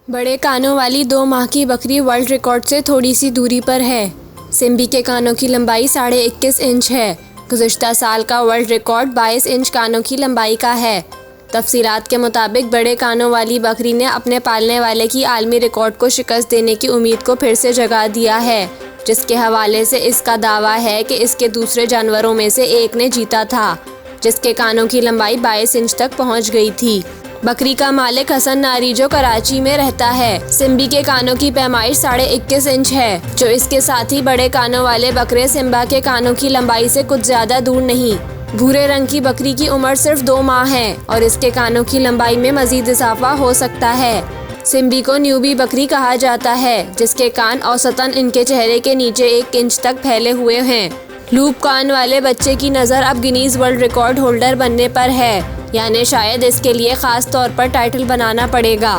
बड़े कानों वाली 2 माह की बकरी वर्ल्ड रिकॉर्ड से थोड़ी सी दूरी पर है। सिम्बी के कानों की लंबाई 21.5 इंच है। गुज़िश्ता साल का वर्ल्ड रिकॉर्ड 22 इंच कानों की लंबाई का है। तफसीलात के मुताबिक बड़े कानों वाली बकरी ने अपने पालने वाले की आलमी रिकॉर्ड को शिकस्त देने की उम्मीद को फिर से जगा दिया है, जिसके हवाले से इसका दावा है कि इसके दूसरे जानवरों में से एक ने जीता था, जिसके कानों की लंबाई 22 इंच तक पहुंच गई थी। बकरी का मालिक हसन नारी जो कराची में रहता है। सिम्बी के कानों की पैमाइश 21.5 इंच है, जो इसके साथ ही बड़े कानों वाले बकरे सिम्बा के कानों की लंबाई से कुछ ज्यादा दूर नहीं। भूरे रंग की बकरी की उम्र सिर्फ 2 माह है और इसके कानों की लंबाई में मजीद इजाफा हो सकता है। सिम्बी को न्यूबी बकरी कहा जाता है, जिसके कान औसतन इनके चेहरे के नीचे 1 इंच तक फैले हुए हैं। लूप कान वाले बच्चे की नज़र अब गिनीज वर्ल्ड रिकॉर्ड होल्डर बनने पर है, यानी शायद इसके लिए खास तौर पर टाइटल बनाना पड़ेगा।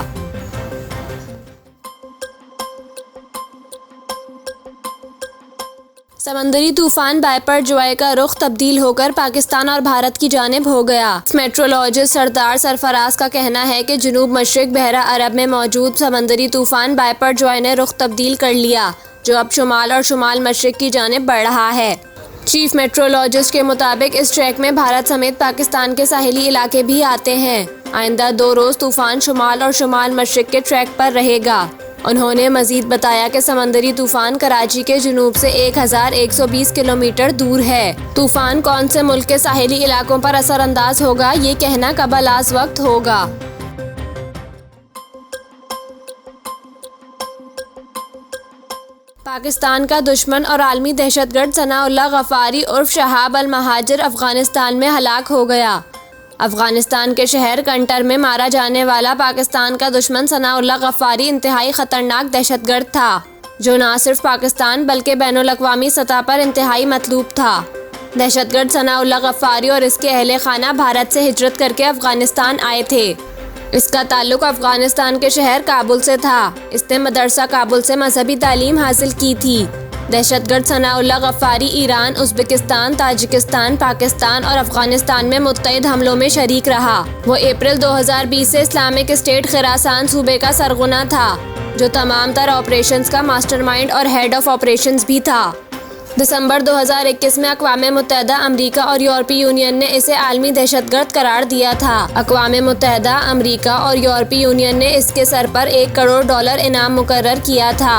समंदरी तूफान बायपरजॉय का रुख तब्दील होकर पाकिस्तान और भारत की जानिब हो गया। मेट्रोलॉजिस्ट सरदार सरफराज का कहना है कि जुनूब मशरिक बहरा अरब में मौजूद समंदरी तूफान बायपरजॉय ने रुख तब्दील कर लिया, जो अब शुमाल और शुमाल मशरिक की जानिब बढ़ रहा है। चीफ मेट्रोलॉजिस्ट के मुताबिक इस ट्रैक में भारत समेत पाकिस्तान के साहिली इलाके भी आते हैं। आइंदा 2 रोज़ तूफान शुमाल और शुमाल मशरिक के ट्रैक पर रहेगा। उन्होंने मजीद बताया कि समंदरी तूफान कराची के जुनूब से 1120 किलोमीटर दूर है। तूफान कौन से मुल्क के साहिली इलाकों पर असरअंदाज होगा, ये कहना कबल आज़ वक्त होगा। पाकिस्तान का दुश्मन और आलमी दहशतगर्द सनाउल्लाह गफ्फारी उर्फ शहाब अल महाजिर अफगानिस्तान में हलाक हो गया। अफगानिस्तान के शहर कंटर में मारा जाने वाला पाकिस्तान का दुश्मन सनाउल्लाह गफ्फारी इंतहाई खतरनाक दहशतगर्द था, जो न सिर्फ पाकिस्तान बल्कि बैनुल-अक़वामी सतह पर इंतहाई मतलूब था। दहशतगर्द सनाउल्लाह गफ्फारी और इसके अहले खाना भारत से हिजरत करके अफगानिस्तान आए थे। इसका ताल्लुक अफगानिस्तान के शहर काबुल से था। इसने मदरसा काबुल से मजहबी तालीम हासिल की थी। दहशतगर्द Sanaullah Ghaffari Iran, Uzbekistan, Tajikistan, Pakistan और अफगानिस्तान में मुत्तइद हमलों में शरीक रहा। वो अप्रैल 2020 से इस्लामिक स्टेट खुरासान सूबे का सरगना था, जो तमाम तर ऑपरेशंस का मास्टरमाइंड और हेड ऑफ ऑपरेशंस भी था। दिसंबर 2021 में अक़वाम मुत्तहिदा, अमरीका और यूरोपीय यूनियन ने इसे आलमी दहशतगर्द करार दिया था। अक़वाम मुत्तहिदा, अमरीका और यूरोपीय यूनियन ने इसके सर पर $1 करोड़ इनाम मुकर्रर किया था।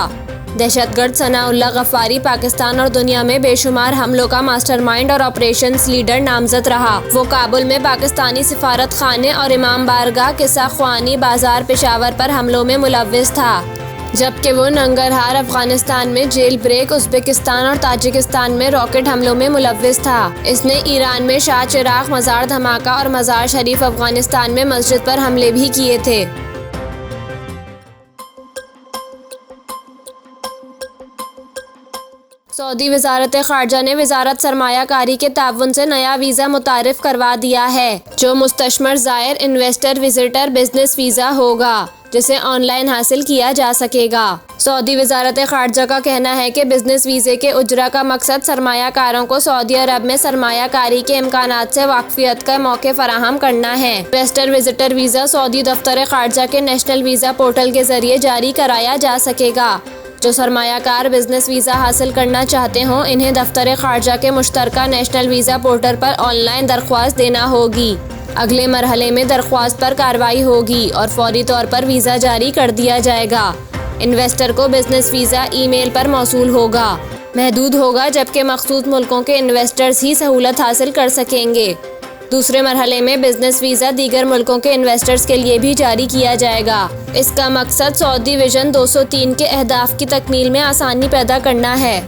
दहशतगर्द सनाउल्लाह गफ्फारी पाकिस्तान और दुनिया में बेशुमार हमलों का मास्टरमाइंड और ऑपरेशंस लीडर नामजद रहा। वो काबुल में पाकिस्तानी सिफारत खाने और इमाम बारगाह, किस्सा ख्वानी बाजार, पेशावर पर हमलों में मुलव्विस था, जबकि वो नंगरहार अफगानिस्तान में जेल ब्रेक, उज़्बेकिस्तान और ताजिकिस्तान में रॉकेट हमलों में मुलव्विस था। इसने ईरान में शाह चिराग मज़ार धमाका और मज़ार शरीफ अफगानिस्तान में मस्जिद पर हमले भी किए थे। सऊदी वज़ारत ख़ारजा ने वज़ारत सरमायाकारी के ताउन से नया वीज़ा मुतारिफ करवा दिया है, जो मुस्तशमर ज़ायर इन्वेस्टर विजिटर बिजनेस वीज़ा होगा, जिसे ऑनलाइन हासिल किया जा सकेगा। सऊदी वज़ारत ख़ारजा का कहना है कि बिजनेस वीज़े के उजरा का मकसद सरमायाकारों को सऊदी अरब में सरमायाकारी के इम्कानात से वाकफियत का मौके फराहम करना है। इन्वेस्टर विजिटर वीज़ा सऊदी दफ्तर ख़ारजा के नेशनल वीज़ा पोर्टल के जरिए जारी कराया जा सकेगा। जो सरमायाकार बिजनेस वीज़ा हासिल करना चाहते हों, इन्हें दफ्तर ख़ारजा के मुश्तरका नेशनल वीज़ा पोर्टल पर ऑनलाइन दरख्वास्त देना होगी। अगले मरहले में दरख्वास्त पर कार्रवाई होगी और फौरी तौर पर वीज़ा जारी कर दिया जाएगा। इन्वेस्टर को बिजनेस वीज़ा ईमेल पर मौसूल होगा, महदूद होगा, जबकि मखसूस मुल्कों के इन्वेस्टर्स ही सहूलत हासिल कर सकेंगे। दूसरे मरहले में बिजनेस वीज़ा दीगर मुल्कों के इन्वेस्टर्स के लिए भी जारी किया जाएगा। इसका मकसद सऊदी विजन 203 के अहदाफ की तकमील में आसानी पैदा करना है।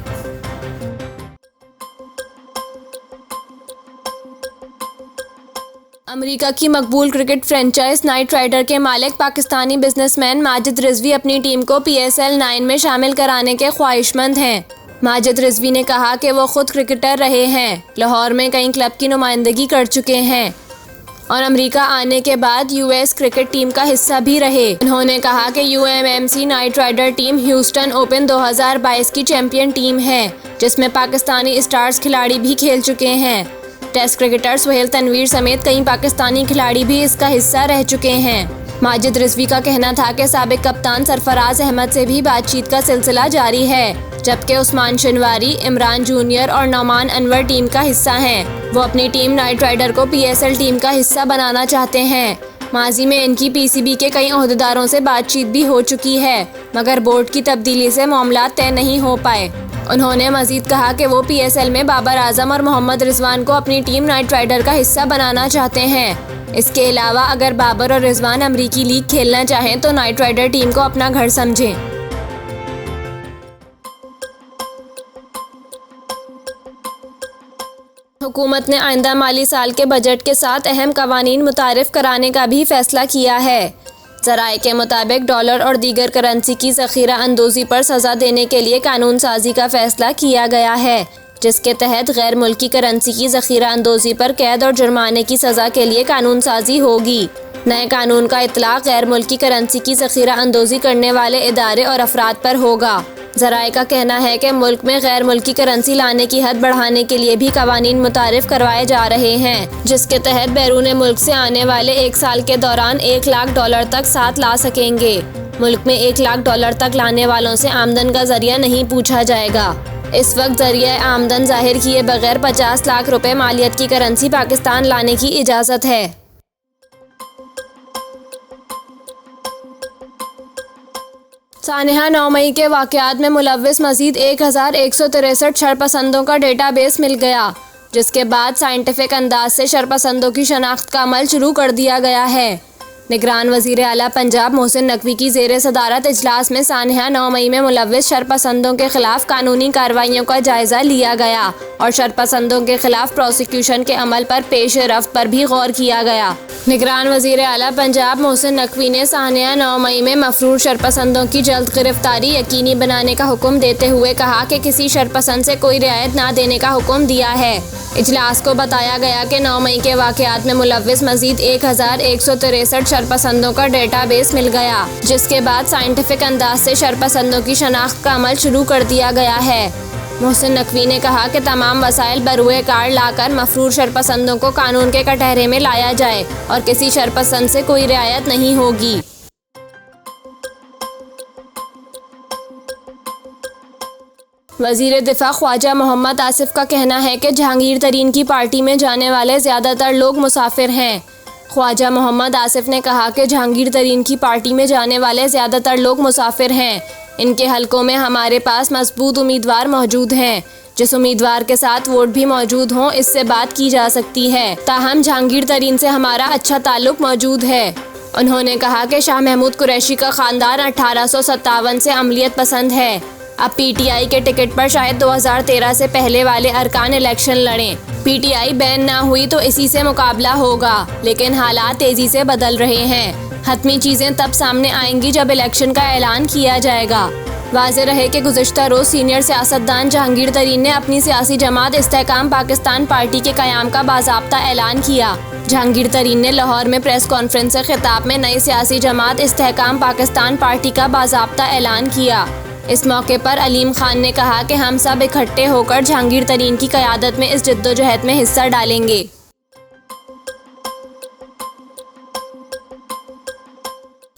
अमेरिका की मकबूल क्रिकेट फ्रेंचाइज नाइट राइडर के मालिक पाकिस्तानी बिजनेसमैन माजिद रिजवी अपनी टीम को PSL 9 में शामिल कराने के ख्वाहिशमंद हैं। माजिद रिजवी ने कहा कि वो खुद क्रिकेटर रहे हैं, लाहौर में कई क्लब की नुमाइंदगी कर चुके हैं और अमेरिका आने के बाद US क्रिकेट टीम का हिस्सा भी रहे। उन्होंने कहा कि UMMC Knight Rider team Houston Open 2022 की चैंपियन टीम है, जिसमें पाकिस्तानी स्टार्स खिलाड़ी भी खेल चुके हैं। टेस्ट क्रिकेटर सुहेल तनवीर समेत कई पाकिस्तानी खिलाड़ी भी इसका हिस्सा रह चुके हैं। माजिद रिजवी का कहना था कि साबिक कप्तान सरफराज अहमद से भी बातचीत का सिलसिला जारी है, जबकि उस्मान शनवारी, इमरान जूनियर और नौमान अनवर टीम का हिस्सा हैं। वो अपनी टीम नाइट राइडर को PSL टीम का हिस्सा बनाना चाहते हैं। माजी में इनकी PCB के कई ओहदेदारों से बातचीत भी हो चुकी है, मगर बोर्ड की तब्दीली से मामला तय नहीं हो पाए। उन्होंने मजीद कहा कि वो PSL में बाबर आजम और मोहम्मद रिजवान को अपनी टीम नाइट राइडर का हिस्सा बनाना चाहते हैं। इसके अलावा अगर बाबर और रिजवान अमरीकी लीग खेलना चाहें तो नाइट राइडर टीम को अपना घर समझें। हुकूमत ने आइंदा माली साल के बजट के साथ अहम कवानीन मुतारिफ कराने का भी फैसला किया है। ज़राए के मुताबिक डॉलर और दीगर करेंसी की ज़ख़ीरा अंदोज़ी पर सज़ा देने के लिए कानून साजी का फैसला किया गया है, जिसके तहत गैर मुल्की करेंसी की ज़ख़ीरा अंदोज़ी पर कैद और जुर्माने की सज़ा के लिए कानून साजी होगी। नए कानून का इतलाक़ गैर मुल्की करेंसी की ज़ख़ीरा अंदोज़ी करने वाले इदारे और अफराद पर होगा। ज़राए का कहना है कि मुल्क में गैर मुल्की करेंसी लाने की हद बढ़ाने के लिए भी कवानीन मुतारिफ करवाए जा रहे हैं, जिसके तहत बैरून मुल्क से आने वाले 1 साल के दौरान $1 लाख तक साथ ला सकेंगे। मुल्क में $1 लाख तक लाने वालों से आमदन का जरिया नहीं पूछा जाएगा। इस वक्त जरिया आमदन जाहिर किए बगैर 50 लाख रुपए मालियत की करेंसी पाकिस्तान लाने की इजाज़त है। सानिहा 9 मई के वाक़यात में मुलव्विस मज़ीद 1163 शरपसंदों का डेटाबेस मिल गया, जिसके बाद साइंटिफिक अंदाज से शरपसंदों की शनाख्त का अमल शुरू कर दिया गया है। निगरान वज़ीर आला पंजाब मोहसिन नकवी की ज़ेर सदारत इजलास में सानिहा 9 मई में मुलव्विस शरपसंदों के खिलाफ कानूनी कार्रवाइयों का जायज़ा लिया गया और शरपसंदों के खिलाफ प्रोसिक्यूशन के अमल पर पेश रफ्त पर भी गौर किया गया। निगरान वज़ीर आला पंजाब मोहसिन नकवी ने सानिया 9 मई में मफरूर शरपसंदों की जल्द गिरफ्तारी यकीनी बनाने का हुक्म देते हुए कहा कि किसी शरपसंद से कोई रियायत ना देने का हुक्म दिया है। इजलास को बताया गया कि 9 मई के वाक़यात में मुलव्विस मज़ीद 1163 शरपसंदों का डेटाबेस मिल गया, जिसके बाद साइंटिफिक अंदाज से शरपसंदों की शनाख्त का अमल शुरू कर दिया गया है। मोहसिन नकवी ने कहा कि तमाम वसाइल बरुए कार लाकर मफरूर शरपसंदों को कानून के कटहरे में लाया जाए और किसी शरपसंद से कोई रियायत नहीं होगी। वज़ीर दिफा ख्वाजा मोहम्मद आसिफ का कहना है कि जहांगीर तरीन की पार्टी में जाने वाले ज़्यादातर लोग मुसाफिर हैं। ख्वाजा मोहम्मद आसिफ ने कहा कि जहांगीर तरीन की पार्टी में जाने वाले ज़्यादातर लोग मुसाफिर हैं। इनके हलकों में हमारे पास मजबूत उम्मीदवार मौजूद हैं। जिस उम्मीदवार के साथ वोट भी मौजूद हों, इससे बात की जा सकती है। ताहम जहांगीर तरीन से हमारा अच्छा ताल्लुक मौजूद है। उन्होंने कहा कि शाह महमूद कुरैशी का ख़ानदान 1857 से अमलियत पसंद है। अब PTI के टिकट पर शायद 2013 से पहले वाले अरकान इलेक्शन लड़ें। PTI बैन ना हुई तो इसी से मुकाबला होगा, लेकिन हालात तेज़ी से बदल रहे हैं। हतमी चीज़ें तब सामने आएंगी जब इलेक्शन का ऐलान किया जाएगा। वाज़ेह रहे कि गुज़िश्ता रोज़ सीनियर सियासतदान जहांगीर तरीन ने अपनी सियासी जमात इस्तेहकाम पाकिस्तान पार्टी के क़याम का बाज़ाब्ता ऐलान किया। जहांगीर तरीन ने लाहौर में प्रेस कॉन्फ्रेंस से खिताब में नई सियासी जमात इस्तेहकाम पाकिस्तान पार्टी का बाज़ाब्ता ऐलान किया। इस मौके पर अलीम खान ने कहा कि हम सब इकट्ठे होकर जहांगीर तरीन की क़यादत में इस जद्दोजहद में हिस्सा डालेंगे।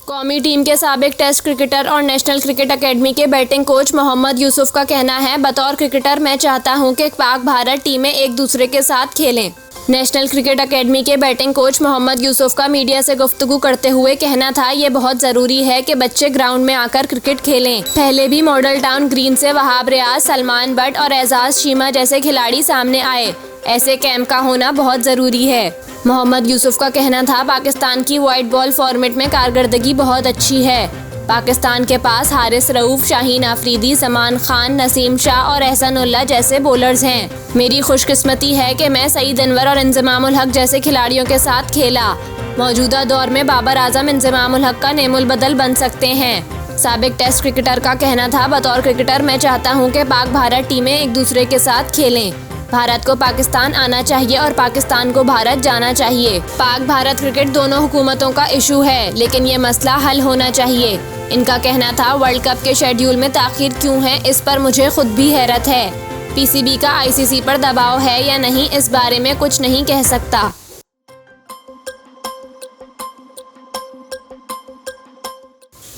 कौमी टीम के साबिक टेस्ट क्रिकेटर और नेशनल क्रिकेट अकेडमी के बैटिंग कोच मोहम्मद यूसुफ का कहना है, बतौर क्रिकेटर मैं चाहता हूं कि पाक भारत टीमें एक दूसरे के साथ खेलें। नेशनल क्रिकेट अकेडमी के बैटिंग कोच मोहम्मद यूसुफ का मीडिया से गुफ्तगू करते हुए कहना था, ये बहुत ज़रूरी है कि बच्चे ग्राउंड में आकर क्रिकेट खेलें। पहले भी मॉडल टाउन ग्रीन से वहाब रियाज, सलमान बट और एजाज शीमा जैसे खिलाड़ी सामने आए। ऐसे कैंप का होना बहुत ज़रूरी है। मोहम्मद यूसुफ का कहना था, पाकिस्तान की वाइट बॉल फॉर्मेट में कारकर्दगी बहुत अच्छी है। पाकिस्तान के पास हारिस रऊफ, शाहीन आफरीदी, समान खान, नसीम शाह और एहसानुल्लाह जैसे बॉलर्स हैं। मेरी खुशकिस्मती है कि मैं सईद अनवर और इंजमामुल हक जैसे खिलाड़ियों के साथ खेला। मौजूदा दौर में बाबर आजम इंजमामुल हक का नेमुल बदल बन सकते हैं। साबिक टेस्ट क्रिकेटर का कहना था, बतौर क्रिकेटर मैं चाहता हूँ कि पाक भारत टीमें एक दूसरे के साथ खेलें। भारत को पाकिस्तान आना चाहिए और पाकिस्तान को भारत जाना चाहिए। पाक भारत क्रिकेट दोनों हुकूमतों का इशू है, लेकिन ये मसला हल होना चाहिए। इनका कहना था, वर्ल्ड कप के शेड्यूल में ताख़ीर क्यों है, इस पर मुझे खुद भी हैरत है। PCB का ICC पर दबाव है या नहीं, इस बारे में कुछ नहीं कह सकता।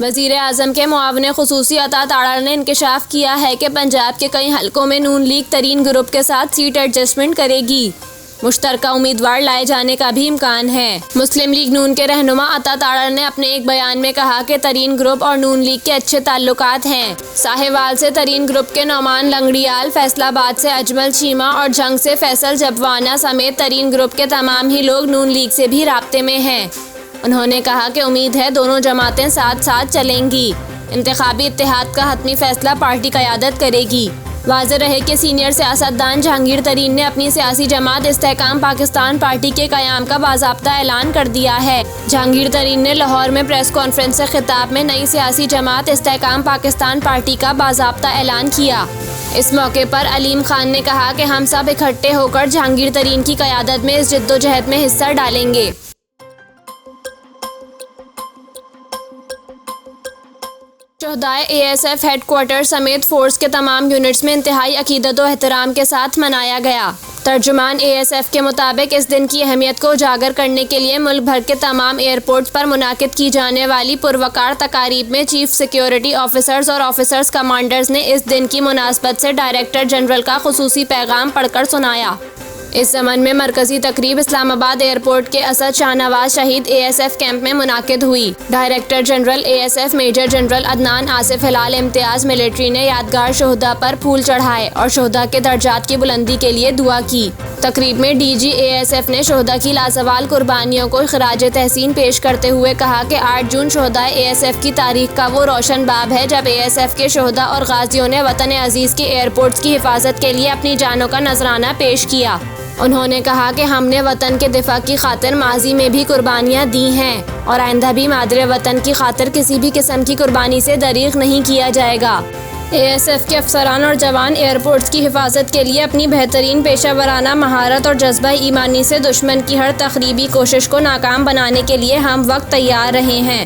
वज़ीर आज़म के मुआविन ख़ुसूसी अता ताड़र ने इंकशाफ किया है कि पंजाब के कई हलकों में नून लीग तरीन ग्रुप के साथ सीट एडजस्टमेंट करेगी। मुश्तरका उम्मीदवार लाए जाने का भी इम्कान है। मुस्लिम लीग नून के रहनुमा अता ताड़र ने अपने एक बयान में कहा कि तरीन ग्रुप और नून लीग के अच्छे ताल्लुकात हैं। साहिवाल से तरीन ग्रुप के नौमान लंगड़ियाल, फैसलाबाद से अजमल चीमा और जंग से फैसल जबवाना समेत तरीन ग्रुप के तमाम ही लोग नून लीग से भी राब्ते में हैं। उन्होंने कहा कि उम्मीद है दोनों जमातें साथ साथ चलेंगी। इंतखाबी इत्तेहाद का हतमी फैसला पार्टी क़यादत करेगी। वाज़ेह रहे कि सीनियर सियासतदान जहांगीर तरीन ने अपनी सियासी जमात इस्तेहकाम पाकिस्तान पार्टी के क़याम का बाज़ाब्ता ऐलान कर दिया है। जहांगीर तरीन ने लाहौर में प्रेस कॉन्फ्रेंस से खिताब में नई सियासी जमात इस्तेहकाम पाकिस्तान पार्टी का बाज़ाब्ता ऐलान किया। इस मौके पर अलीम खान ने कहा कि हम सब इकट्ठे होकर जहांगीर तरीन की क़यादत में इस जद्दोजहद में हिस्सा डालेंगे। शोहदाए ASF हेडक्वार्टर समेत फोर्स के तमाम यूनिट्स में इंतहाई अकीदत व एहतराम के साथ मनाया गया। तर्जुमान ASF के मुताबिक इस दिन की अहमियत को उजागर करने के लिए मुल्क भर के तमाम एयरपोर्ट्स पर मुनाकिद की जाने वाली पुरवकार तकारीब में चीफ सिक्योरिटी ऑफिसर्स और ऑफिसर्स कमांडर्स ने इस दिन की मुनासबत से डायरेक्टर जनरल का खुसूसी पैगाम पढ़कर सुनाया। इस ज़मन में मरकज़ी तकरीब इस्लामाबाद एयरपोर्ट के असद शाहनवाज शहीद ASF कैंप में मुनाकिद हुई। Director general ASF major general Adnan Asif Hilal Imtiaz military ने यादगार शोहदा पर फूल चढ़ाए और शोहदा के दर्जात की बुलंदी के लिए दुआ की। तकरीब में DG ASF ने शोहदा की लाजवाल कुर्बानियों को खिराज तहसीन पेश करते हुए कहा कि 8 जून शोहदा ASF की तारीख का वो रोशन बाब है जब ASF के शोहदा और गाजियों ने वतन अजीज़ के एयरपोर्ट्स की हिफाजत के लिए अपनी जानों का नजराना पेश किया। उन्होंने कहा कि हमने वतन के दिफा की खातिर माजी में भी कुर्बानियाँ दी हैं और आइंदा भी मादरे वतन की खातिर किसी भी किस्म की कुर्बानी से दरीग नहीं किया जाएगा। ASF के अफसरान और जवान एयरपोर्ट्स की हिफाजत के लिए अपनी बेहतरीन पेशा वराना महारत और जज्बा ईमानी से दुश्मन की हर तखरीबी कोशिश को नाकाम बनाने के लिए हम वक्त तैयार रहे हैं।